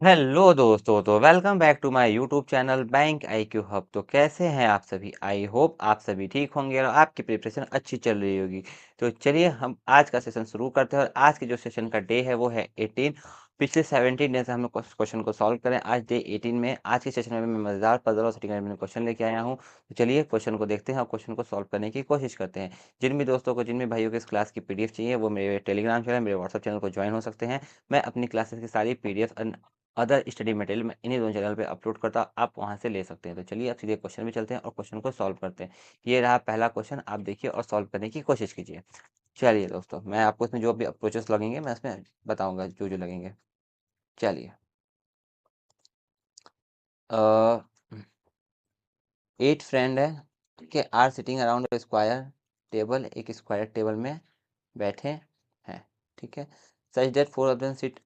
Hello दोस्तों, तो welcome back to my YouTube channel bank IQ hub. तो कैसे हैं आप सभी? आई होप आप सभी ठीक होंगे और आपकी प्रिपरेशन अच्छी चल रही होगी। तो चलिए हम आज का सेशन शुरू करते हैं और आज के जो सेशन का डे है वो है 18। पिछले 17 डे से हम लोग क्वेश्चन को सॉल्व करें। आज डे 18 में आज के सेशन में मैं मजेदार पजल और सेटिंग में क्वेश्चन लेके आया हूँ। तो चलिए क्वेश्चन को देखते हैं और क्वेश्चन को सॉल्व करने की कोशिश करते हैं। जिन भी दोस्तों को, जिन भी भाइयों को इस क्लास की पीडीएफ चाहिए वो मेरे टेलीग्राम चैनल, मेरे व्हाट्सएप चैनल को ज्वाइन हो सकते हैं। मैं अपनी क्लासेस की सारी पीडीएफ अदर स्टडी मटेरियल मैं इन्हीं दोनों चैनल पे अपलोड करता हूँ, आप वहाँ से ले सकते हैं। तो चलिए अब सीधे क्वेश्चन में चलते हैं और क्वेश्चन को सॉल्व करते हैं। ये रहा पहला क्वेश्चन, आप देखिए और सॉल्व करने की कोशिश कीजिए। चलिए दोस्तों, मैं आपको इसमें जो भी अप्रोचेस लगेंगे मैं इसमें बताऊंगा जो जो लगेंगे। चलिए, 8 फ्रेंड है, ठीक है, are sitting around square table, एक स्क्वायर टेबल में बैठे हैं, ठीक है। Such that 4 of them sit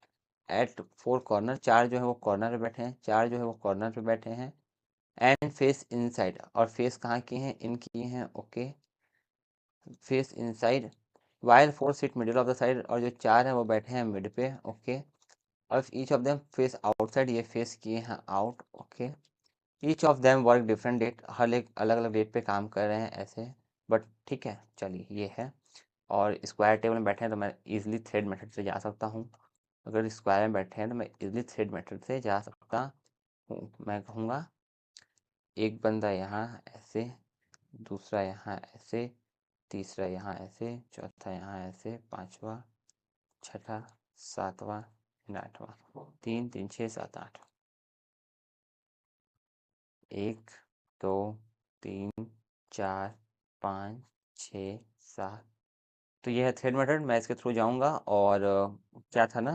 at 4 corner, चार जो है वो कॉर्नर पे बैठे हैं, चार जो है वो कॉर्नर पे बैठे हैं। एंड फेस इनसाइड, और फेस कहाँ की हैं? इनकी हैं, okay. Face inside while 4 seat middle of the side, और जो चार हैं वो बैठे हैं मिड पे, ओके। और each of them face outside, ये फेस किए हैं out, okay. Each of them work different date, हर एक अलग अलग डेट पे काम कर रहे हैं ऐसे, बट ठीक है, चलिए ये है। और स्क्वायर टेबल में बैठे हैं तो मैं इजिली थ्रेड मेथड से जा सकता हूँ। अगर स्क्वायर में बैठे हैं तो मैं इजिली थ्रेड मेथड से जा सकता हूँ। मैं कहूँगा एक बंदा यहाँ ऐसे, दूसरा यहाँ ऐसे, तीसरा यहाँ ऐसे, चौथा यहाँ ऐसे, पांचवा, छठा, सातवां, आठवां, 3 3 6 7 8, 1 2 3 4 5 6 7। तो ये है थ्रेड मेथड, मैं इसके थ्रू जाऊंगा। और क्या था ना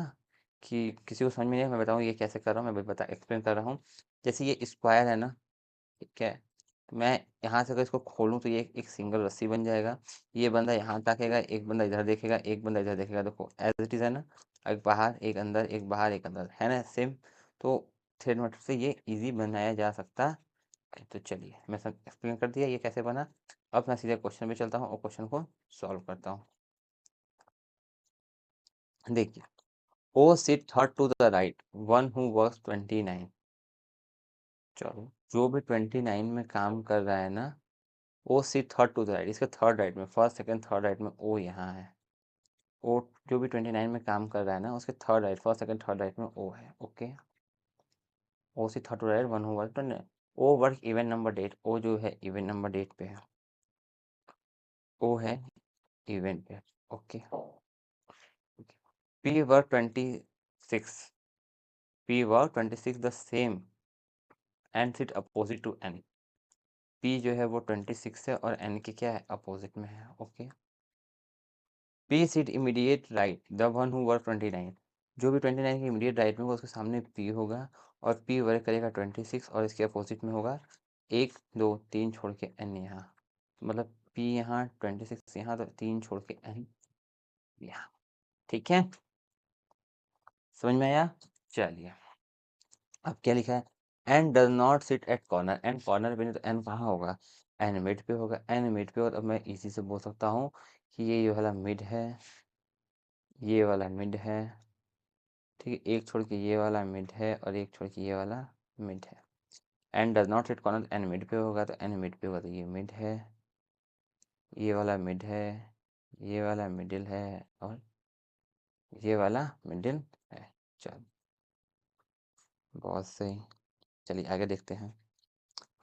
कि किसी को समझ में नहीं आया, मैं बताऊँ ये कैसे कर रहा हूँ, मैं बता एक्सप्लेन कर रहा हूँ। जैसे ये स्क्वायर है ना, ठीक है, तो मैं यहाँ से अगर इसको खोलूँ तो ये एक सिंगल रस्सी बन जाएगा। ये बंदा यहाँ ताकेगा, एक बंदा इधर देखेगा, एक बंदा इधर देखेगा, देखो एज इट इज़ है ना, एक बाहर एक अंदर, एक बाहर एक अंदर, है ना सेम। तो थ्रेड मेथड से ये इजी बनाया जा सकता है। तो चलिए मैं सब एक्सप्लेन कर दिया ये कैसे बना। अब मैं सीधे क्वेश्चन पे चलता हूँ और क्वेश्चन को सॉल्व करता हूँ। देखिए, O sit third to the right, one who works 29। चलो, जो भी 29 में काम कर रहा है ना, ओ sit third to the right, इसके थर्ड राइट में, फर्स्ट सेकंड थर्ड राइट में ओ यहाँ है। ओ जो भी 29 में काम कर रहा है ना, उसके third right, first second third right में ओ है, okay. O sit third to right, one who work, O work even number date, O जो है इवन नंबर डेट पे है, ओ है इवन पे, okay. P work 26, P work 26 the same and sit opposite to N. P जो है वो 26 है और एन के क्या है? अपोजिट में है, okay. P seat immediate right the one who work 29, जो भी 29 के इमीडिएट राइट में होगा उसके सामने पी होगा, और पी वर्क करेगा 26 और इसके अपोजिट में होगा 1 2 3 छोड़ के एन यहाँ, मतलब पी यहाँ 26 यहाँ, तो 3 छोड़ के एन यहाँ, ठीक है, समझ में आया? चलिए अब क्या लिखा है? N does not sit at corner, N corner पे नहीं तो एन कहाँ होगा? एन मिड पे होगा, एन मिड पे, और अब मैं इसी से बोल सकता हूँ कि ये वाला मिड है, ये वाला मिड है, ठीक है, एक छोड़ के ये वाला मिड है और एक छोड़ के ये वाला मिड है। N does not hit corner, N mid पे होगा, तो एन मिड पे होगा तो ये मिड है, ये वाला मिड है, ये वाला मिडिल है, और ये वाला मिडिल है। चलो बहुत सही, चलिए आगे देखते हैं।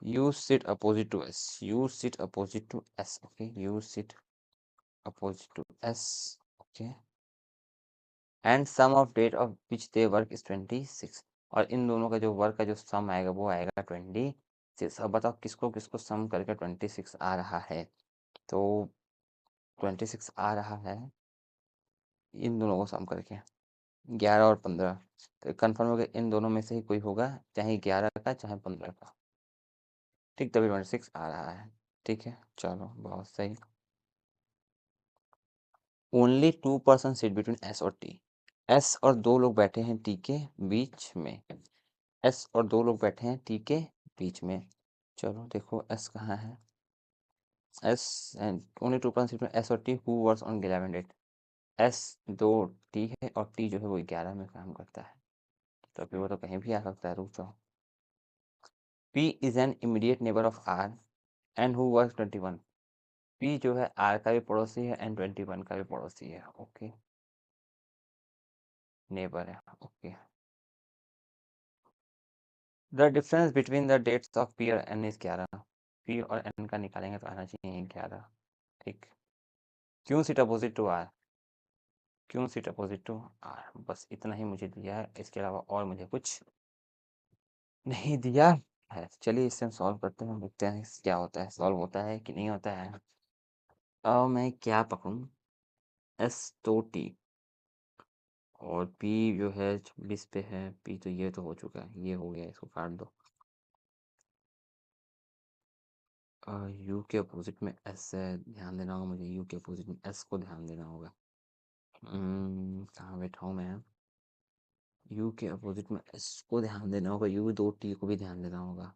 U sit opposite to S, U sit opposite to S, okay, U sit opposite to S, okay. And sum of date of which they work is 26, और इन दोनों का जो वर्क का जो सम आएगा वो आएगा 26। अब बताओ किसको किसको सम करके 26 आ रहा है? तो 26 आ रहा है इन दोनों को सम करके, 11 और 15। तो कन्फर्म हो गया इन दोनों में से ही कोई होगा, चाहे 11 का चाहे 15 का, ठीक, तभी 26 आ रहा है, ठीक है। चलो बहुत सही। Only 2 person sit between S और टी, एस और दो लोग बैठे हैं टी के बीच में, एस और दो लोग बैठे हैं टी के बीच में। चलो देखो एस कहाँ है? S and only 2 person sit S और T who works on 11 date, S 2 T है और टी जो है वो 11 में काम करता है, तो फिर वो तो कहीं भी आ सकता है, रुक जाओ। P is an immediate neighbor of R and who was 21. P जो है R का भी पड़ोसी है and 21 का भी पड़ोसी है। ओके, नेबर है। Okay, the difference between the dates of P और N इज 11। P और N का निकालेंगे तो आना चाहिए 11। ठीक, क्यों सिट अपोजिट टू R? क्यों सिट अपोजिट टू R? बस इतना ही मुझे दिया है, इसके अलावा और मुझे कुछ नहीं दिया है। चलिए इसे हम सॉल्व करते हैं, देखते हैं क्या होता है, सॉल्व होता है कि नहीं होता है। अब मैं क्या पकड़ूं? S तो T और P जो है 26 पे है। P तो ये तो हो चुका है, ये हो गया, इसको काट दो। U के अपोजिट में S है, ध्यान देना होगा मुझे। U के अपोजिट में S को ध्यान देना होगा। कहाँ बैठा हूँ मैं? U के अपोजिट में S को ध्यान देना होगा, U दो T को भी ध्यान देना होगा।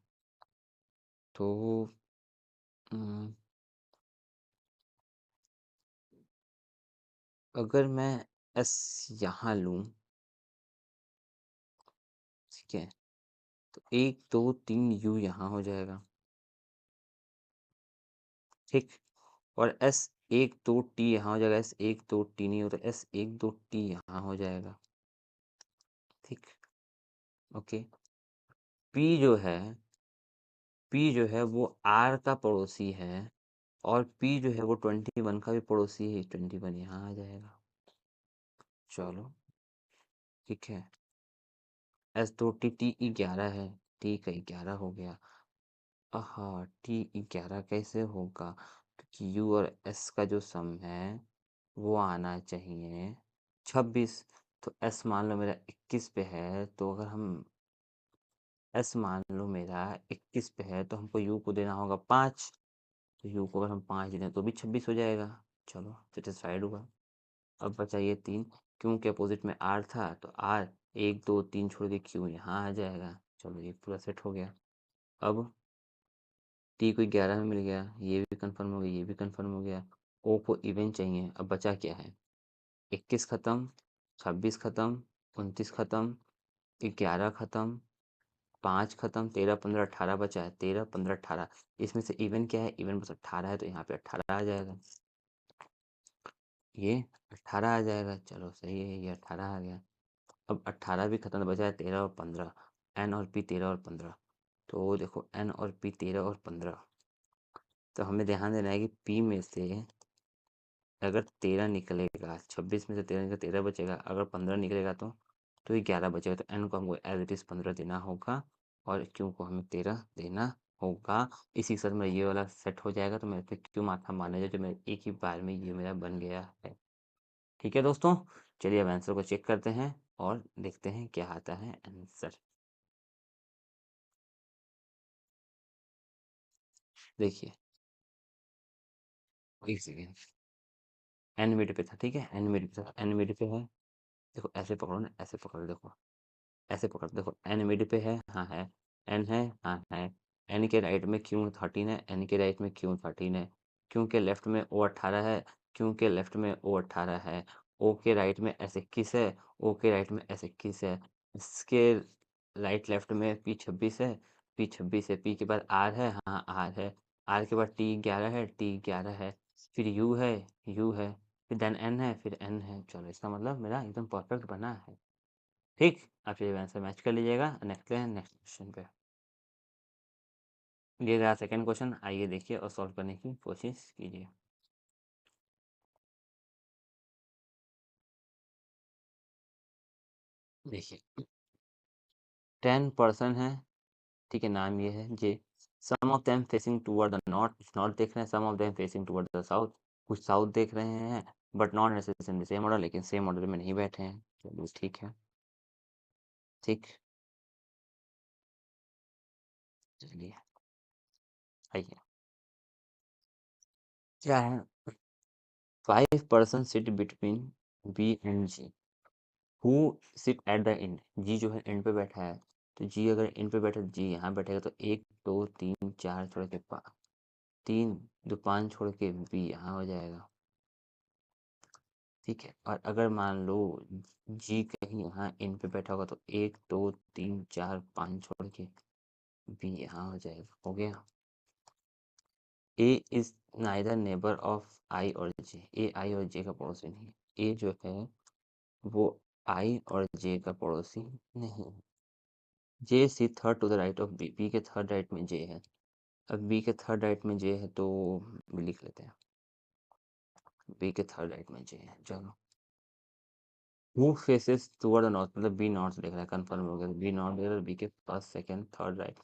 तो अगर मैं S यहाँ लूँ, ठीक है, तो 1 2 3 U यहाँ हो जाएगा, ठीक। और S 1 2 T यहाँ हो जाएगा, S 1 2 T नहीं होता, S 1 2 T यहाँ हो जाएगा, ठीक। ओके, P जो है वो R का पड़ोसी है और P जो है वो 21 का भी पड़ोसी है, 21 यहाँ आ जाएगा। चलो ठीक है, S 2 T T 11 है, T का 11 हो गया। हाँ, T 11 कैसे होगा? क्योंकि U और S का जो सम है वो आना चाहिए 26। तो S मान लो मेरा 21 पे है, तो अगर हम S मान लो मेरा 21 पे है, तो हमको U को देना होगा 5। तो U को अगर हम 5 दें तो भी 26 हो जाएगा। चलो सेटिस्फाइड हुआ। अब बचा ये 3, क्यों के अपोजिट में R था, तो R 1 2 3 छोड़ के Q यहाँ आ जाएगा। चलो ये पूरा सेट हो गया। अब T को 11 में मिल गया, ये भी कंफर्म हो गया, ये भी कंफर्म हो गया। O को इवन चाहिए। अब बचा क्या है? 21 खत्म, 26 खत्म, 29 खत्म, 11 खत्म, 5 खत्म, 13 15 18 बचा है। 13 15 18, इसमें से इवन क्या है? इवन बस 18 है, तो यहाँ पे 18 आ जाएगा। ये 18 आ जाएगा। चलो सही है, ये 18 आ गया। अब 18 भी खत्म, तो बचा है 13 और 15। N और P 13 और 15। तो देखो N और P 13 और 15, तो हमें ध्यान देना है कि P में से अगर 13 निकलेगा, 26 में से 13 निकलेगा, 13 बचेगा। अगर 15 निकलेगा तो ये 11 बचेगा। तो N को हमको एज इट इज़ 15 देना होगा और Q को हमें 13 देना होगा। इसी के साथ मेरा ये वाला सेट हो जाएगा। तो मेरे पे Q माथा माना जाए, जो मेरे एक ही बार में ये मेरा बन गया है। ठीक है दोस्तों, चलिए अब आंसर को चेक करते हैं और देखते हैं क्या आता है आंसर। देखिए, एक सेकेंड, एन मिड पे था, ठीक है, एन मिड पे था, एन मिड पे है। देखो ऐसे पकड़ो ना, ऐसे पकड़ो, देखो ऐसे पकड़, देखो एन मिड पे है, हाँ है। एन है, हाँ है। एन के राइट में क्यू 13 है, एन के राइट में क्यू 13 है। क्यू के लेफ्ट में ओ 18 है, क्यू के लेफ्ट में ओ 18 है। ओ के राइट में एस 21 है, ओ के राइट में एस 21 है। इसके राइट लेफ्ट में पी 26 है, पी 26 है। पी के बाद आर है, हाँ आर है। आर के बाद टी 11 है, टी 11 है। फिर यू है, यू है। फिर देन एन है, फिर एन है। चलो इसका मतलब मेरा एकदम परफेक्ट बना है। ठीक, आप ये आंसर मैच कर लीजिएगा। नेक्स्ट है, नेक्स्ट क्वेश्चन पे। ये रहा सेकंड क्वेश्चन, आइए देखिए और सॉल्व करने की कोशिश कीजिए। देखिए 10 पर्सन है, ठीक है, नाम ये है J. Some of them facing toward the north, north देख रहे हैं। Some of them facing toward the south, कुछ साउथ देख रहे हैं, but not necessary same order, लेकिन सेम ऑर्डर में नहीं बैठे हैं। चलिए ठीक है, ठीक। चलिए आइए, क्या है? 5 person sit between B and G, who sit at the end. G जो है एंड पे बैठा है, तो जी अगर एंड पे बैठा, जी यहाँ बैठेगा। तो 1 2 3 4 छोड़ के 3 2 5 छोड़ के बी यहाँ हो जाएगा। ठीक है। और अगर मान लो जी कहीं यहाँ इन पे बैठा होगा तो 1 2 3 4 5 छोड़ के बी यहाँ हो जाएगा। हो गया। ए इज नाइदर नेबर ऑफ आई और जे। ए आई और जे का पड़ोसी नहीं है। ए जो है वो आई और जे का पड़ोसी नहीं है। J sit third to the right of B. B के थर्ड राइट में जे है। अब बी के थर्ड राइट में जे है तो बी लिख लेते हैं। बी के थर्ड राइट में जे है। चलो। Who faces toward the north, मतलब बी नॉर्थ देख रहा है, कंफर्म हो गया। बी नॉर्थ देख रहा है, बी के फर्स्ट सेकंड थर्ड राइट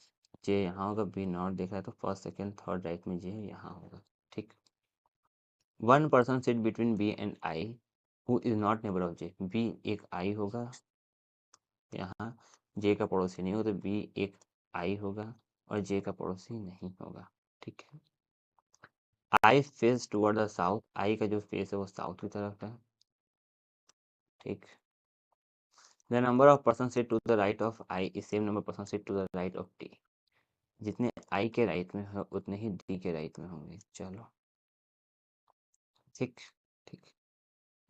जे यहाँ होगा। बी नॉर्थ देख रहा है तो फर्स्ट सेकंड थर्ड राइट में जे यहाँ होगा। ठीक। One person sit between B and I who is not neighbour of J. B एक आई होगा यहाँ, जे का पड़ोसी नहीं होगा, तो बी एक आई होगा और जे का पड़ोसी नहीं होगा। ठीक है। I face toward the south. I का जो फेस है वो साउथ की तरफ है। ठीक। The number of person sit to the right of I is same number person sit to the right of D. जितने आई के राइट में हो उतने ही डी के राइट में होंगे। चलो। ठीक। ठीक।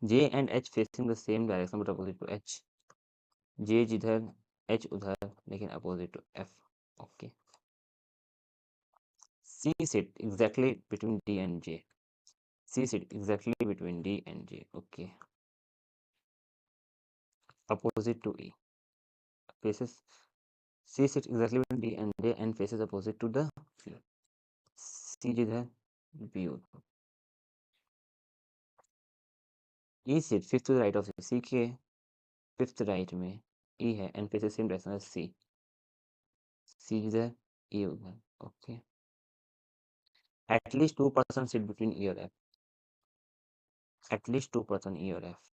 J and H facing the same direction but opposite to H. J जिधर एच उधर लेकिन opposite to F. Okay. C sit exactly between D and J. C sit exactly between D and J. Okay. Opposite to E. Faces C sit exactly between D and J and faces opposite to the C जिधर B उधर। E sit fifth to the right of C के fifth right में E है and faces same direction as C. C जिधर E उधर। Okay. At least two person sit between E और F. At least two person E और F.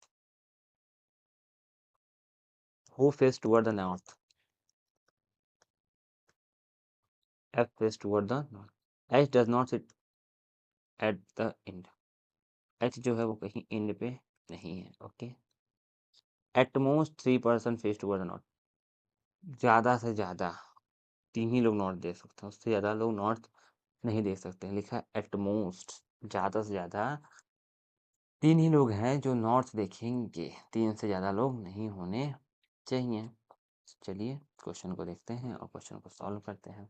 Who face toward the north? F face toward the north. H does not sit at the end. H जो है वो कहीं end पे नहीं है. Okay. At most three person face toward the north. ज़्यादा से ज़्यादा 3 ही लोग नॉर्थ देख सकते हैं, उससे ज़्यादा लोग नॉर्थ नहीं देख सकते हैं. लिखा है एट मोस्ट, ज़्यादा से ज़्यादा 3 ही लोग हैं जो नॉर्थ देखेंगे. 3 से ज़्यादा लोग नहीं होने चाहिए. चलिए क्वेश्चन को देखते हैं और क्वेश्चन को सॉल्व करते हैं.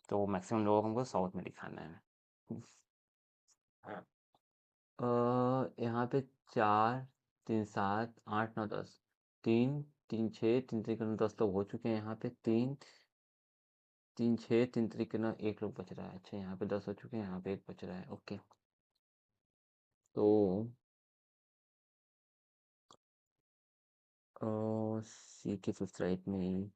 तो मैक्सिमम लोगों को हमको साउथ में दिखाना है. यहाँ पे 4 3 7 8 9 10 3 3 6 3 तरीके 10 लोग हो चुके हैं. यहाँ पे 3 3 6 3 तरीके 1 लोग बच रहा है. अच्छा यहाँ पे 10 हो चुके हैं, यहाँ पे 1 बच रहा है. ओके. तो सी के फिफ्थ राइट में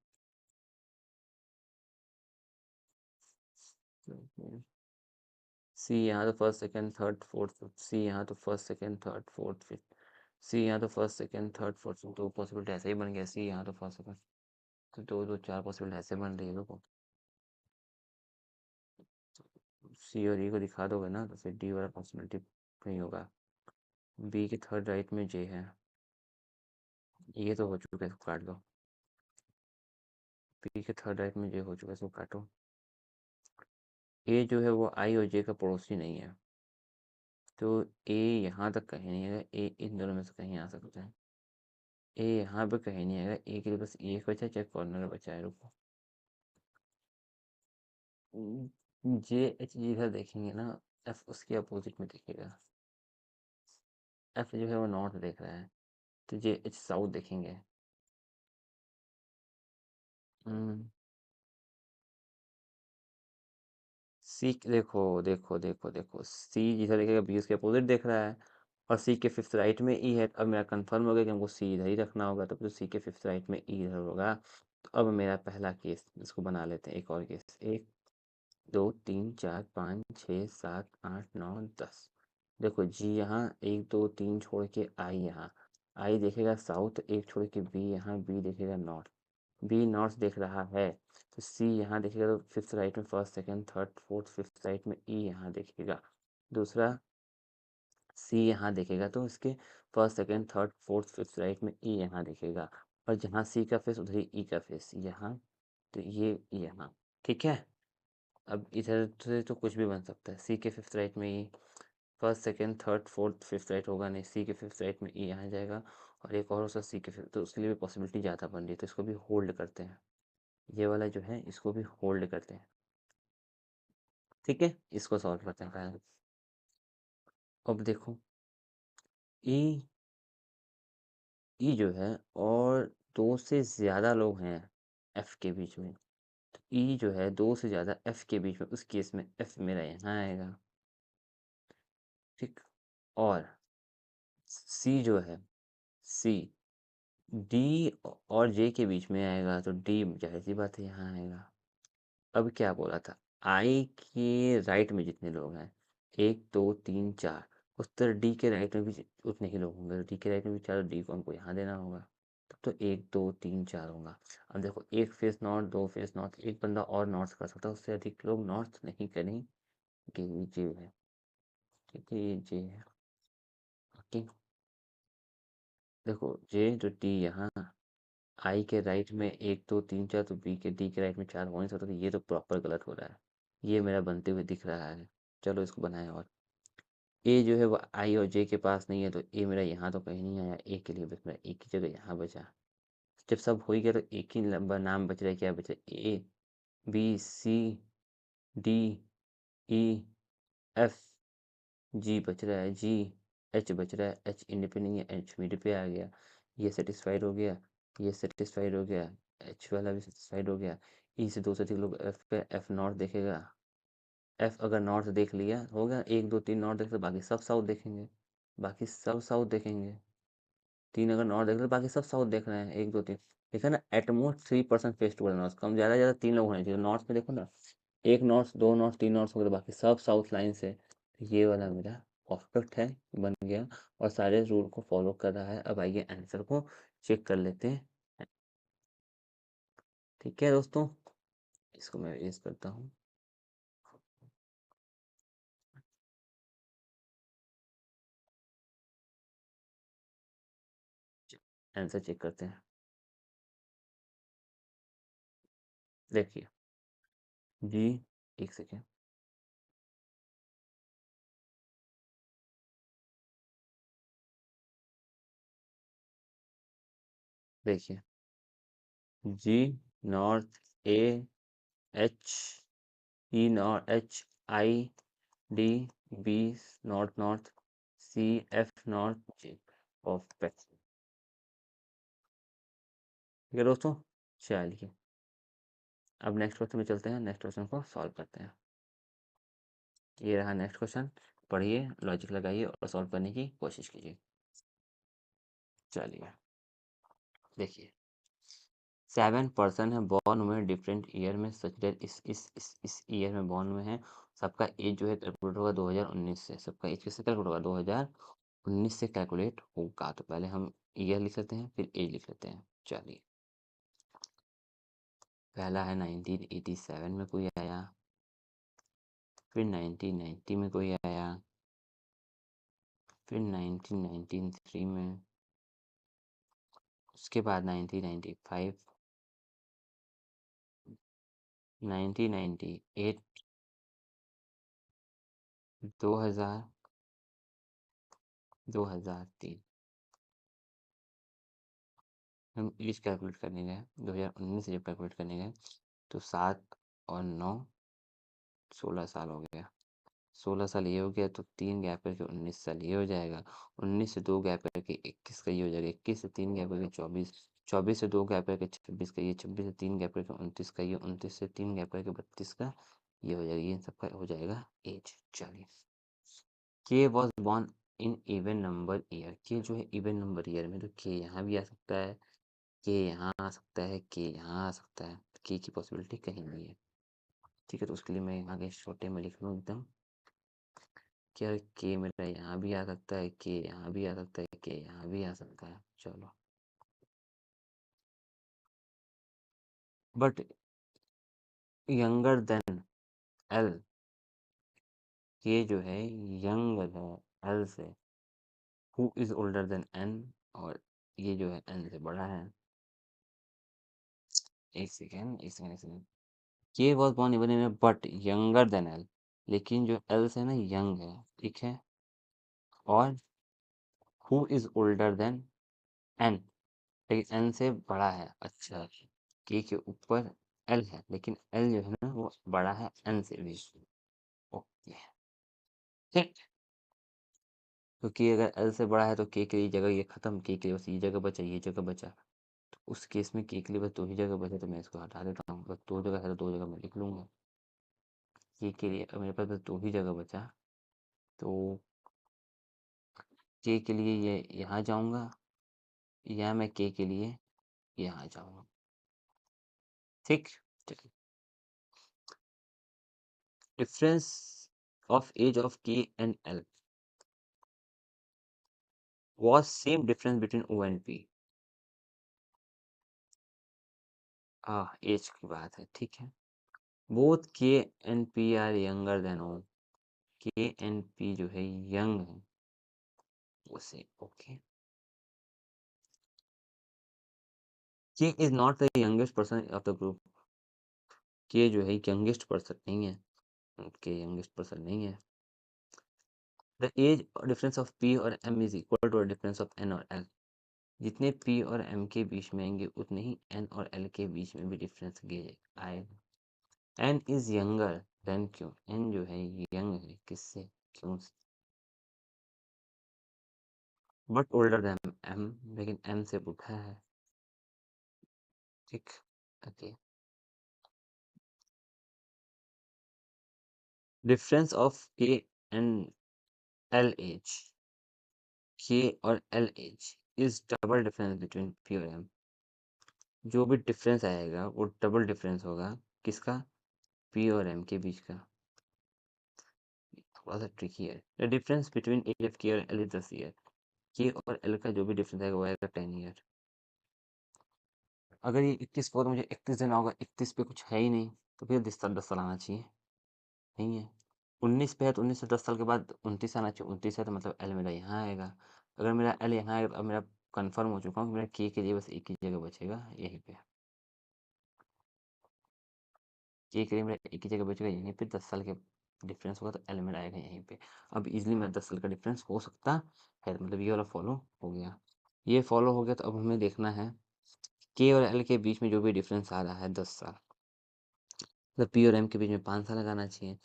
सी यहाँ तो first second third fourth fifth. C यहाँ तो first second third fourth fifth. C यहाँ तो फर्स्ट सेकंड थर्ड फोर्थ. दो पॉसिबिलिटी ऐसे ही बन गया. सी यहाँ तो फर्स्ट सेकंड तो दो दो 4 पॉसिबिलिटी ऐसे बन रही है. देखो सी और ई को दिखा दोगे ना तो फिर डी वाला पॉसिबिलिटी नहीं होगा. बी के थर्ड राइट में जे है. ये तो हो चुका है, इसको काट दो. बी के थर्ड राइट में जे हो चुका है, इसको काटो. ए जो है वो आई और जे का पड़ोसी नहीं है, तो ए यहाँ तक कहीं नहीं आएगा. ए इन दोनों में से कहीं आ सकता है. ए यहाँ पे कहीं नहीं आएगा. ए के लिए बस एक बचा है, चाहे कॉर्नर बचा है. रुको. जे एच जिधर देखेंगे ना एफ उसके अपोजिट में दिखेगा. एफ जो है वो नॉर्थ देख रहा है तो जे एच साउथ देखेंगे. सी देखो देखो देखो देखो सी जिधर देखेगा बी उसके अपोजिट देख रहा है और सी के फिफ्थ राइट में ई है. अब मेरा कंफर्म हो गया कि हमको सी इधर ही रखना होगा. तो सी के फिफ्थ राइट में ई इधर होगा. तो अब मेरा पहला केस इसको बना लेते हैं. एक और केस. 1 2 3 4 5 6 7 8 9 10. देखो जी यहाँ 1 2 3 छोड़ के आई यहाँ. आई देखेगा साउथ. एक छोड़ के बी यहाँ. बी देखेगा नॉर्थ. बी नॉर्थ देख रहा है तो सी यहाँ देखेगा तो फिफ्थ राइट में first second third fourth fifth right में ई यहाँ देखेगा. दूसरा सी यहाँ देखेगा तो इसके first second third fourth fifth right में ई यहाँ देखेगा. और जहाँ सी का फेस उधर ही ई का फेस यहाँ. तो ये यहाँ. ठीक है. अब इधर से तो कुछ भी बन सकता है. सी के फिफ्थ राइट में E, first second third fourth fifth right होगा नहीं, सी के फिफ्थ राइट में ई यहाँ जाएगा और एक और हो सकता सी के फिफ्थ, तो उसके लिए भी पॉसिबिलिटी ज़्यादा बन रही है, तो इसको भी होल्ड करते हैं। ये वाला जो है इसको भी होल्ड करते हैं। ठीक है, इसको सॉल्व करते हैं पहले। अब देखो ई ई जो है और दो से ज़्यादा लोग हैं एफ के बीच में, तो ई जो है दो से ज़्यादा एफ के बीच में, उस केस में एफ मेरा यहाँ आएगा। ठीक, और सी जो है सी डी और जे के बीच में आएगा, तो डी जाहिर सी बात है यहाँ आएगा। अब क्या बोला था, आई के राइट में जितने लोग हैं, एक दो तीन चार, उस तरह डी के राइट में भी उतने ही लोग होंगे, तो डी के राइट में भी चार, डी को हमको यहाँ देना होगा, तब तो एक दो तीन चार होगा। अब देखो एक फेस नॉर्थ, दो फेस नॉर्थ, एक बंदा और नॉर्थ कर सकता है, उससे अधिक लोग नॉर्थ नहीं करेंगे। ये जे है, ठीक है, ये जे है। ओके, देखो जे तो डी यहाँ, आई के राइट में एक दो तीन चार, तो बी के डी के राइट में चार हो नहीं सकता, तो ये तो प्रॉपर गलत हो रहा है, ये मेरा बनते हुए दिख रहा है। चलो इसको बनाएं। और ए जो है वो आई और जे के पास नहीं है, तो ए मेरा यहाँ तो कहीं नहीं आया, ए के लिए बस मेरा एक ही जगह यहाँ बचा। जब सब हो ही गया तो एक ही लंबा नाम बच रहा है, क्या बच रहा है, A B C D E F, G बच रहा है, जी एच बच रहा है, एच इंडिपेंडेंट है, एच मिड पे आ गया, ये सेटिस्फाइड हो गया, ये सेटिस्फाइड हो गया, एच वाला भी सेटिस्फाइड हो गया। ई से दो से अधिक लोग एफ पे, एफ नॉट देखेगा, एफ अगर नॉर्थ देख लिया हो गया, एक दो तीन नॉर्थ देख तो बाकी सब साउथ देखेंगे, बाकी सब साउथ देखेंगे। तीन अगर नॉर्थ देख रहे तो बाकी सब साउथ देख रहे हैं, एक दो तीन, देखा ना, एटमोस्ट 3% फेस टूवर्ड नॉर्थ, कम ज़्यादा ज़्यादा तीन लोग होने चाहिए नॉर्थ में, देखो ना, एक नॉर्थ दो नॉर्थ तीन नॉर्थ हो गए, तो बाकी सब साउथ लाइन से, तो ये वाला मेरा परफेक्ट है, बन गया और सारे रूल को फॉलो कर रहा है। अब आइए आंसर को चेक कर लेते हैं। ठीक है दोस्तों, इसको मैं इरेज करता हूँ। आंसर चेक करते हैं। देखिए जी, एक सेकेंड, देखिए G north A H E north H I D B north north C F north G, perfect. ठीक है दोस्तों, चलिए अब नेक्स्ट क्वेश्चन में चलते हैं, नेक्स्ट क्वेश्चन को सॉल्व करते हैं। ये रहा नेक्स्ट क्वेश्चन, पढ़िए, लॉजिक लगाइए और सॉल्व करने की कोशिश कीजिए। चलिए देखिए, 7 पर्सन है बॉर्न हुए हैं डिफरेंट ईयर में, सच दैट इस ईयर में बॉर्न हुए हैं, सबका एज जो है कैलकुलेट होगा 2019 से, सबका एज किससे कैलकुलेट होगा, 2019 से कैलकुलेट होगा। तो पहले हम ईयर लिख लेते हैं, फिर एज लिख लेते हैं। चलिए, पहला है 1987 में कोई आया, फिर 1990 में कोई आया, फिर 1993 में, उसके बाद 1995, 1998, 2000, 2003। हम एज कैलकुलेट करने गए 2019 से जब कैलकुलेट करने गए, तो 7 और 9, 16 साल हो गया, 16 साल ये हो गया, तो 3 गैप करके 19 साल ये हो जाएगा, 19 से 2 गैप करके 21 का ये हो जाएगा, 21 से 3 गैप करके 24, 24 से 2 गैप करके 26 का ये, 26 से 3 गैप करके 29 का ये, 29 से 3 गैप करके 32 का ये हो जाएगा, ये सबका हो जाएगा एज। चलिए, के was born in even number year, के जो है इवन नंबर ईयर में, तो के यहाँ भी आ सकता है, के यहाँ आ सकता है, के यहाँ आ सकता है, के की पॉसिबिलिटी कहीं नहीं है। ठीक है, तो उसके लिए मैं यहाँ के छोटे में लिख लूँ एकदम, क्या के मेरा यहाँ भी आ सकता है, के यहाँ भी आ सकता है, के यहाँ भी आ सकता है। चलो, बट यंगर देन एल, के जो है यंग है एल से, who is older than N, और ये जो है एन से बड़ा है। एक सेकेंड एक सेकेंड एक सेकेंड, के was born even in but younger than L, लेकिन जो एल से ना यंग है, ठीक है, और who is older than N, लेकिन एन से बड़ा है। अच्छा, के ऊपर एल है, लेकिन एल जो है ना वो बड़ा है एन से भी। ओके, ठीक। क्योंकि अगर एल से बड़ा है तो के लिए जगह ये खत्म, के लिए बस ये जगह बचा, ये जगह बचा। तो उस केस में के लिए बस दो ही जगह बचा, तो मैं इसको हटा देता हूँ। बस दो जगह है तो दो जगह मैं लिख लूँगा। के लिए अब मेरे पास बस दो ही जगह बचा, तो के लिए ये यहाँ जाऊँगा, या मैं के लिए यहाँ जाऊँगा। ठीक। चलिए, difference of age of K and L was same difference between O and P। Age की बात है, ठीक है। Both K and P are younger than O, K and P जो है यंग है उसे। ओके, के is not the youngest person of the group. के जो है यंगेस्ट पर्सन नहीं है, के यंगेस्ट पर्सन नहीं है। The age difference of P और M is equal to difference of N और एल। जितने पी और एम के बीच में आएंगे उतने ही एन और एल के बीच में भी डिफरेंस आएगा। N is younger than Q, N जो है यंग है किससे, क्यों से। बट ओल्डर देन एम, लेकिन एम से बूढ़ा है। ठीक। Okay, difference of K and L age, K और L age is double difference between P और एम। जो भी डिफरेंस आएगा वो डबल डिफरेंस होगा किसका, पी और एम के बीच का। थोड़ा सा ट्रिकी है। The difference between age of K और एल इज 10 ईयर। के और एल का जो भी डिफरेंस आएगा वो आएगा 10 ईयर। अगर ये 21 को तो मुझे 31 देना होगा, 31 पे कुछ है ही नहीं, तो फिर 10 साल आना चाहिए, नहीं है। 19 पे है तो 19 से 10 साल के बाद 29 आना चाहिए, 29 है तो मतलब एल मेरा यहाँ आएगा। अगर मेरा एल यहाँ आएगा तो अब मेरा कंफर्म हो चुका हूँ कि मेरा के लिए बस एक ही जगह बचेगा, यहीं पे। के लिए मेरा एक ही जगह बचेगा यहीं पे, 10 साल के डिफरेंस होगा तो एल मेरा आएगा यहीं पे। अब इजिली मेरा 10 साल का डिफरेंस हो सकता है, मतलब ये वाला फॉलो हो गया। ये फॉलो हो गया तो अब हमें देखना है के और एल के बीच में जो भी डिफरेंस आ रहा है 10 साल, मतलब पी और एम के बीच में 5 साल लगाना चाहिए।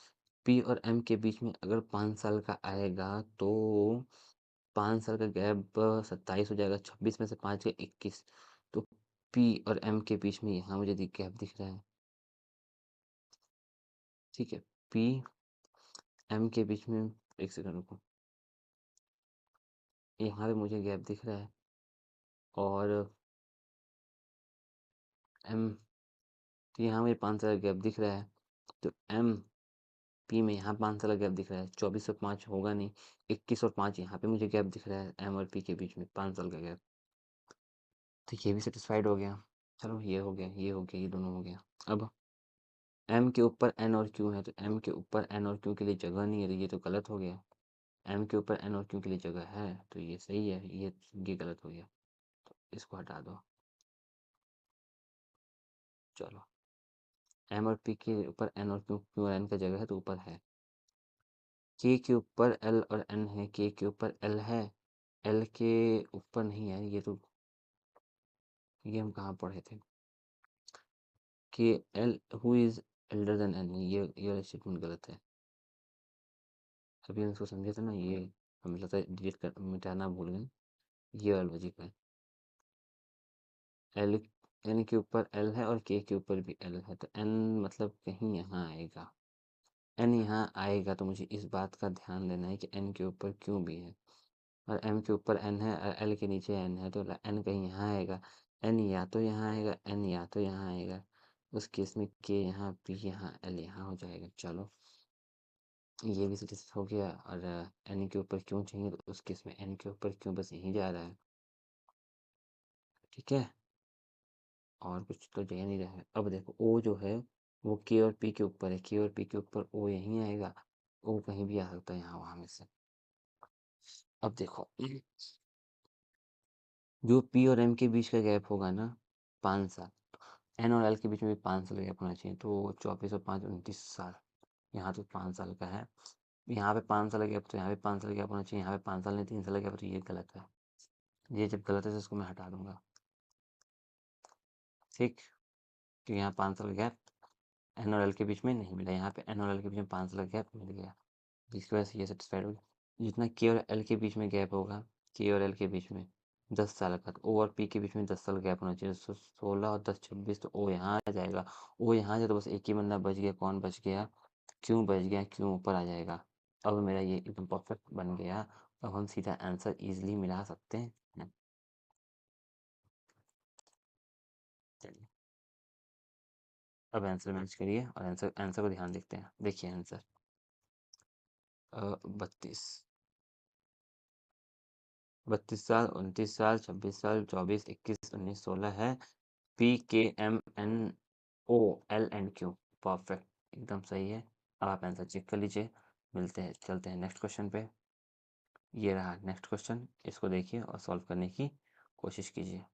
पी और एम के बीच में अगर 5 साल का आएगा तो 5 साल का गैप 27 हो जाएगा, 26 में से 5 के 21। तो पी और एम के बीच में यहाँ मुझे गैप दिख रहा है, ठीक है। पी एम के बीच में, एक सेकंड रुको, यहाँ पे मुझे गैप दिख रहा है, और एम, तो यहाँ मुझे 5 साल का गैप दिख रहा है। तो एम पी में यहाँ 5 साल का गैप दिख रहा है, 24 और 5 होगा नहीं, 21 और 5 यहाँ पे मुझे गैप दिख रहा है, एम और पी के बीच में 5 साल का गैप। तो ये भी सेटिस्फाइड हो गया। चलो ये हो गया, ये हो गया, ये दोनों हो गया। अब एम के ऊपर एन और क्यू है, तो एम के ऊपर एन और क्यू के लिए जगह नहीं है, तो ये तो गलत हो गया। एम के ऊपर एन और क्यू के लिए जगह है तो ये सही है, ये गलत हो गया, तो इसको हटा दो। चलो, एम और पी के ऊपर एन और क्यू, क्यू और एन का जगह है तो ऊपर है। के ऊपर एल और एन है, के ऊपर एल है, एल के ऊपर नहीं है, ये तो, ये हम कहाँ पढ़े थे, कि L who is elder than N, ये स्टेटमेंट गलत है। अभी हम इसको समझे थे ना, ये हमें लगता है डिलीट कर, मिटाना भूल गए, ये वाला लॉजिक है। एल, एन के ऊपर एल है और के ऊपर भी एल है, तो एन मतलब कहीं यहाँ आएगा। एन यहाँ आएगा तो मुझे इस बात का ध्यान देना है कि एन के ऊपर क्यों भी है, और एम के ऊपर एन है और एल के नीचे एन है, तो एन कहीं यहाँ आएगा। एन या तो यहाँ आएगा, एन या तो यहाँ आएगा। उस केस में के यहाँ, पी यहाँ, एल यहाँ हो जाएगा। चलो, ये भी सेटिस्फाई हो गया। और एन के ऊपर क्यों चाहिए, तो उस केस में एन के ऊपर क्यों बस यहीं जा रहा है, ठीक है। और कुछ तो जा नहीं रहा है। अब देखो ओ जो है वो के और पी के ऊपर है, के और पी के ऊपर ओ यहीं आएगा, ओ कहीं भी आ सकता है यहाँ वहाँ में से। अब देखो, जो पी और एम के बीच का गैप होगा ना 5 साल, एन और एल के बीच में भी 5 साल गैप होना चाहिए, तो 24 और 5 29 साल, यहाँ तो 5 साल का है। यहाँ पे 5 साल का गैप, तो यहाँ पे 5 साल का गैप होना चाहिए, यहाँ पे 5 साल नहीं 3 साल का गैप, तो ये गलत है। ये जब गलत है तो इसको मैं हटा दूंगा। ठीक, क्योंकि यहाँ 5 साल का गैप एन और एल के बीच में नहीं मिला, यहाँ पे एन और एल के बीच में 5 साल का गैप मिल गया, जिसकी वजह से ये सेटिस्फाइड हो गया। जितना के और एल के बीच में गैप होगा, के और एल के बीच में 10 साल का, तो ओ और पी के बीच में 10 साल गैप होना चाहिए। 16 और 10 26, तो ओ यहाँ आ जाएगा। ओ यहाँ आ जाए तो बस एक ही बंदा बच गया, कौन बच गया? क्यों बच गया, क्यों ऊपर आ जाएगा। अब मेरा ये एकदम परफेक्ट बन गया। अब हम सीधा आंसर इजीली मिला सकते हैं। चलिए, अब आंसर मैच करिए और आंसर आंसर को ध्यान देखते हैं। देखिए आंसर 32, 32 साल, 29 साल, 26 साल, 24, 21, 19, 16 है। P K M N O L and Q, perfect, एकदम सही है। अब आप आंसर चेक कर लीजिए। मिलते हैं, चलते हैं नेक्स्ट क्वेश्चन पे। ये रहा नेक्स्ट क्वेश्चन, इसको देखिए और सॉल्व करने की कोशिश कीजिए।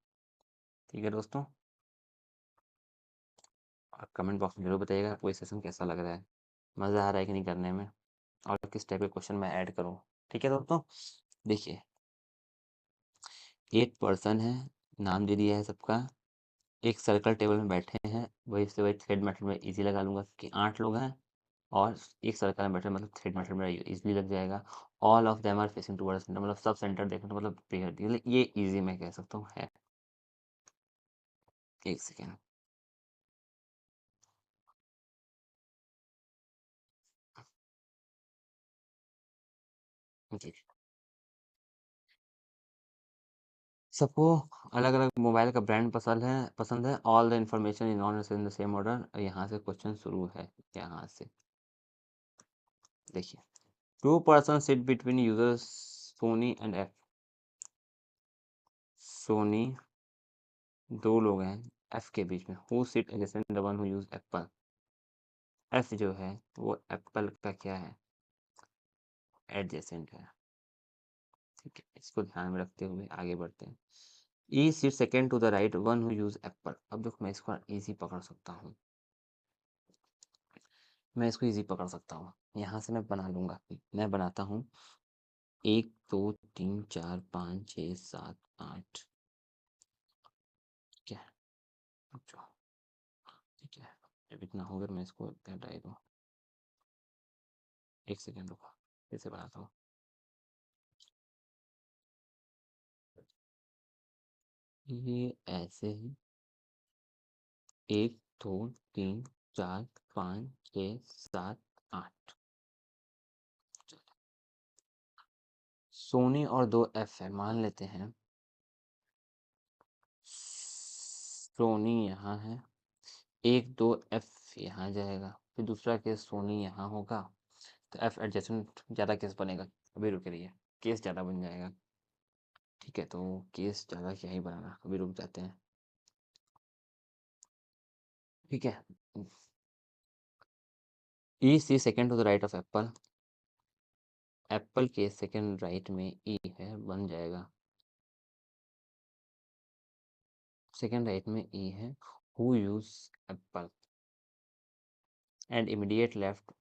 ठीक है दोस्तों, और कमेंट बॉक्स में जरूर बताइएगा आपको ये सेशन कैसा लग रहा है, मज़ा आ रहा है कि नहीं करने में, और किस टाइप के क्वेश्चन मैं ऐड करूँ। ठीक है दोस्तों, देखिए एक पर्सन है, नाम दे दिया है सबका, एक सर्कल टेबल में बैठे हैं, वही से वही थ्रेड मेथड में इजी लगा लूँगा कि 8 लोग हैं, और एक सर्कल में बैठे मतलब थ्रेड मेथड में इजीली लग जाएगा। All of them are facing towards centre, मतलब सब सेंटर देखने तो मतलब क्लियर, ये इजी मैं कह सकता हूँ है। एक सेकेंड, जी। सबको अलग अलग मोबाइल का ब्रांड पसंद है। All the information in on in the same order, यहाँ से क्वेश्चन शुरू है। यहाँ से देखिए, two person sit between users Sony and F. Sony, दो लोग हैं एफ के बीच में। Who sit adjacent the one who use Apple. F जो है वो एप्पल का क्या है? एडजेसेंट है। ठीक है, इसको ध्यान में रखते हुए आगे बढ़ते हैं। E sit second to the right one who use Apple. अब देखो मैं इसको इजी पकड़ सकता हूँ, मैं इसको इजी पकड़ सकता हूँ। यहाँ से मैं बना लूंगा, मैं बनाता हूँ 1 2 3 4 5 6 7 8। ठीक है, रुक जाओ। ठीक है, जब इतना होगा मैं इसको हटा ही दूँ। एक सेकेंड रुको, फिर से बनाता हूँ। ये ऐसे ही 1 2 3 4 5 6 7 8। सोनी और दो एफ है, मान लेते हैं सोनी यहाँ है, 1 2 एफ यहाँ जाएगा, फिर दूसरा केस सोनी यहाँ होगा, तो एफ एडजेसेंट ज़्यादा केस बनेगा। अभी रुक रही है, केस ज़्यादा बन जाएगा। ठीक है, तो केस ज़्यादा क्या ही बनाना, अभी रुक जाते हैं। ठीक है, E sit second to the right of Apple, Apple के सेकेंड राइट में ई है, बन जाएगा। सेकेंड राइट में ई है, who use Apple, and immediate left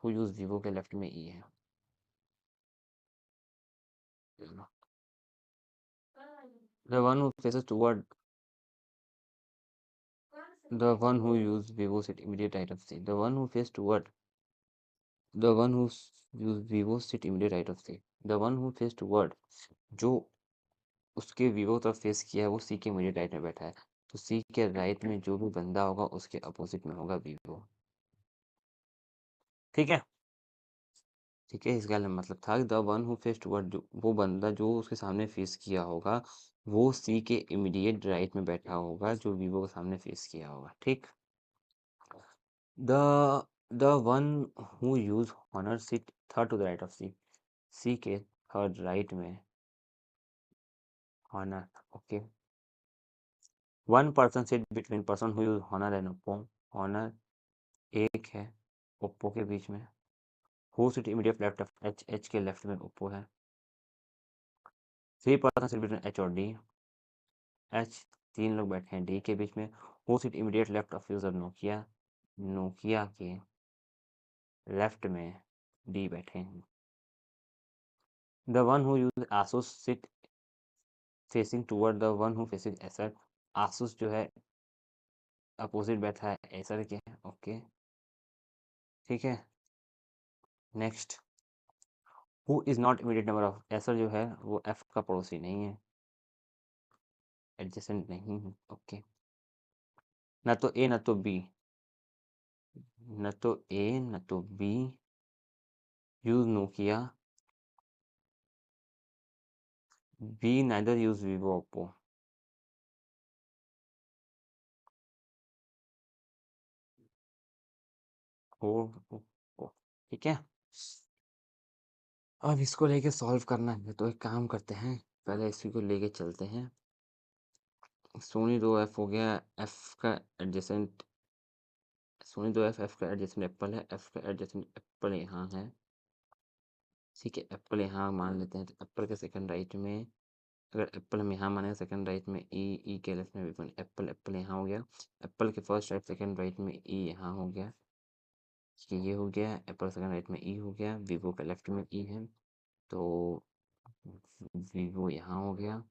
who use Vivo के लेफ्ट में ई है। The one who faces toward the one who use Vivo sit immediate right of C. The one who faces toward the one who use Vivo sit immediate right of C. The one who faces toward, जो उसके Vivo तरफ face किया है वो सी के immediate right में बैठा है, तो सी के राइट में जो भी बंदा होगा उसके अपोजिट में होगा वीवो। ठीक है, ठीक है, इसका मतलब था the one who face toward, जो वो बंदा जो उसके सामने फेस किया होगा वो सी के इमीडिएट राइट में बैठा होगा जो वीवो के सामने फेस किया होगा। ठीक, the the one who use Honor sit third to the right of C, C के थर्ड राइट में Honor. Okay, one person sit between person who use Honor and Oppo. Honor एक है Oppo के बीच में। Who sit immediate left of H, H के left में Oppo है। Three person sit between H और डी, एच तीन लोग बैठे हैं डी के बीच में। Who sit immediate left of user Nokia, Nokia के लेफ्ट में डी बैठे हैं। The one who use Asus sit facing toward the one who facing Acer. Asus जो है अपोजिट बैठा है एसर के। ओके ठीक है। Next, who is not immediate number of. Acer जो है वो एफ का पड़ोसी नहीं है, एडजेसेंट नहीं है। ओके, ना तो ए ना तो बी, न तो ए न तो B use Nokia, B neither use Vivo Oppo. ओ, ठीक है। अब इसको लेके सॉल्व करना है तो एक काम करते हैं, पहले इसी को लेके चलते हैं। सोनी 2F हो गया, एफ का एडजेसेंट सोनी 2F एफ का एडजेसेंट एप्पल है, एफ का एडजेसेंट एप्पल यहाँ है। ठीक है, एप्पल यहाँ मान लेते हैं, तो एप्पल के सेकंड राइट में, अगर एप्पल हम यहाँ माने सेकंड राइट में ई, ई के लेफ्ट में भी एप्पल, एप्पल यहाँ हो गया। एप्पल के फर्स्ट राइट सेकंड राइट में ई यहाँ हो गया, ये हो गया। एप्पल सेकंड राइट में ई हो गया, वीवो के लेफ्ट में ई है, तो वीवो यहाँ हो गया,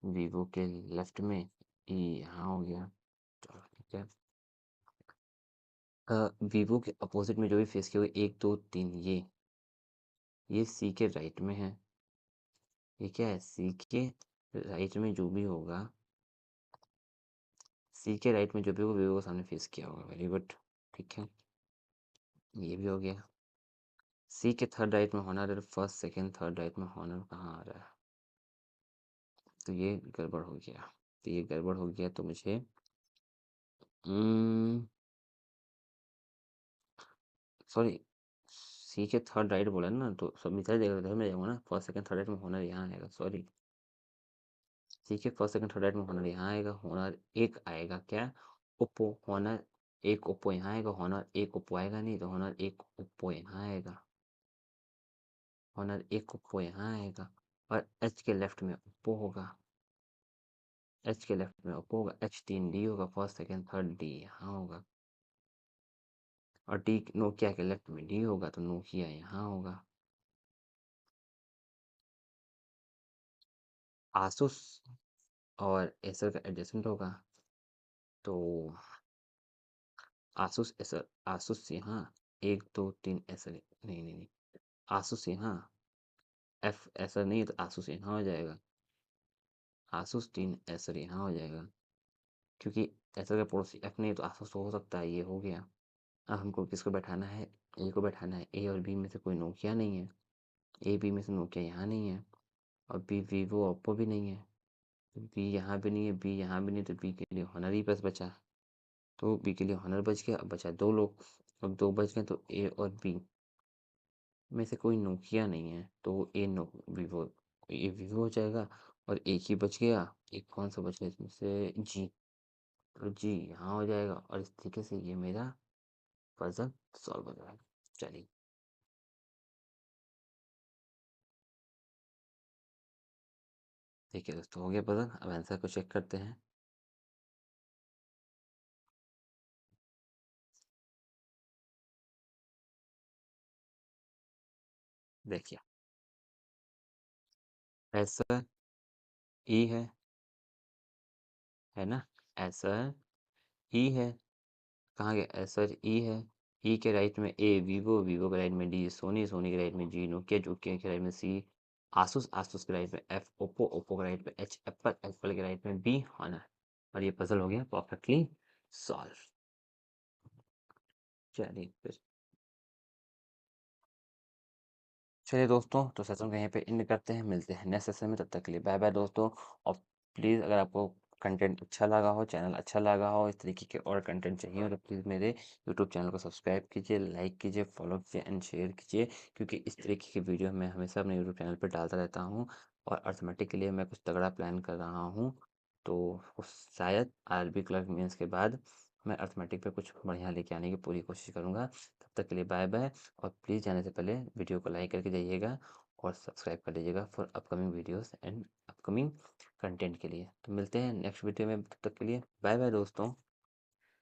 वीवो के लेफ्ट में ई यहाँ हो गया। चलो ठीक है। वीवो के अपोजिट में जो भी फेस किए हुए 1 2 3, ये सी के राइट में है। ये क्या है, सी के राइट में जो भी होगा, सी के राइट में जो भी होगा वीवो के सामने फेस किया होगा। वेरी गुड, ठीक है, ये भी हो गया। सी के थर्ड राइट में Honor, first second third right में हॉनर कहाँ आ रहा है, तो ये गड़बड़ हो गया। तो ये गड़बड़ हो गया, तो मुझे सॉरी, सी के थर्ड राइट बोला ना, तो सब मिथ्या जगह में जाऊँगा ना। फर्स्ट सेकंड थर्ड राइट में हॉनर यहाँ आएगा, सॉरी। सी के फर्स्ट सेकंड थर्ड राइट में हॉनर यहाँ आएगा, हॉनर एक आएगा क्या, ओप्पो। हॉनर एक ओप्पो यहाँ आएगा, हॉनर एक ओप्पो आएगा नहीं, तो हॉनर एक ओप्पो यहाँ आएगा, हॉनर एक ओप्पो यहाँ आएगा। और एच के लेफ्ट में ओप्पो होगा, एच के लेफ्ट में ओप्पो होगा, एच 3 डी होगा, फर्स्ट सेकंड थर्ड डी यहाँ होगा। और डी नोकिया के लेफ्ट में डी होगा, तो नोकिया यहाँ होगा। आसूस और एसर का एडजेसेंट होगा, तो आसूस एसर, आसूस यहाँ 1 2 3 एसर, नहीं नहीं नहीं, आसूस यहाँ, एफ एसर नहीं है तो आसूस यहाँ हो जाएगा, आसूस 3 एसर यहाँ हो जाएगा, क्योंकि एसर का पड़ोसी एफ नहीं है तो आसूस तो हो सकता है। ये हो गया। अब हमको किसको बैठाना है, ए को बैठाना है। ए और बी में से कोई नोकिया नहीं है, ए बी में से नोकिया यहाँ नहीं है, और बी वीवो ओप्पो भी नहीं है, बी यहाँ भी नहीं है, बी यहाँ भी नहीं, तो बी के लिए हॉनर ही बस बचा। तो बी के लिए हॉनर बच गया, अब बचा 2 लोग। अब 2 बच गए, तो ए और बी में से कोई नोकिया नहीं है, तो ए नो वीवो, ये वीवो हो जाएगा। और एक ही बच गया, एक कौन सा बच गया इसमें से, जी। तो जी यहाँ हो जाएगा, और इस तरीके से ये मेरा पजल सॉल्व हो जाएगा। चलिए, ठीक है दोस्तों, हो गया पजल। अब आंसर को चेक करते हैं। देखिए, ऐसा ई है ना, ऐसा ई है। कहाँ गया, ऐसा ई है। ई के राइट में ए वीवो, वीवो के राइट में डी सोनी, सोनी के राइट में जी नोकिया, नोकिया के राइट में सी आसूस, आसूस के राइट में एफ ओप्पो, ओप्पो के राइट में एच एप्पल, एप्पल के राइट में बी हॉनर। और ये पजल हो गया परफेक्टली सॉल्व। चलिए फिर, चलिए दोस्तों, तो सेशन को यहीं पे एंड करते हैं। मिलते हैं नेक्स्ट सेशन में, तब तक के लिए बाय बाय दोस्तों। और प्लीज़, अगर आपको कंटेंट अच्छा लगा हो, चैनल अच्छा लगा हो, इस तरीके के और कंटेंट चाहिए हो, तो प्लीज़ मेरे यूट्यूब चैनल को सब्सक्राइब कीजिए, लाइक कीजिए, फॉलो कीजिए एंड शेयर कीजिए, क्योंकि इस तरीके की वीडियो मैं हमेशा अपने यूट्यूब चैनल पर डालता रहता हूँ। और अर्थमेटिक के लिए मैं कुछ तगड़ा प्लान कर रहा हूँ, तो शायद आरबी क्लर्क मेंस के बाद मैं अर्थमेटिक पे कुछ बढ़िया लेके आने की पूरी कोशिश करूँगा। तब तक के लिए बाय बाय। और प्लीज़ जाने से पहले वीडियो को लाइक करके जाइएगा और सब्सक्राइब कर लीजिएगा for upcoming videos and upcoming content के लिए। तो मिलते हैं नेक्स्ट वीडियो में, तब तक के लिए बाय बाय दोस्तों।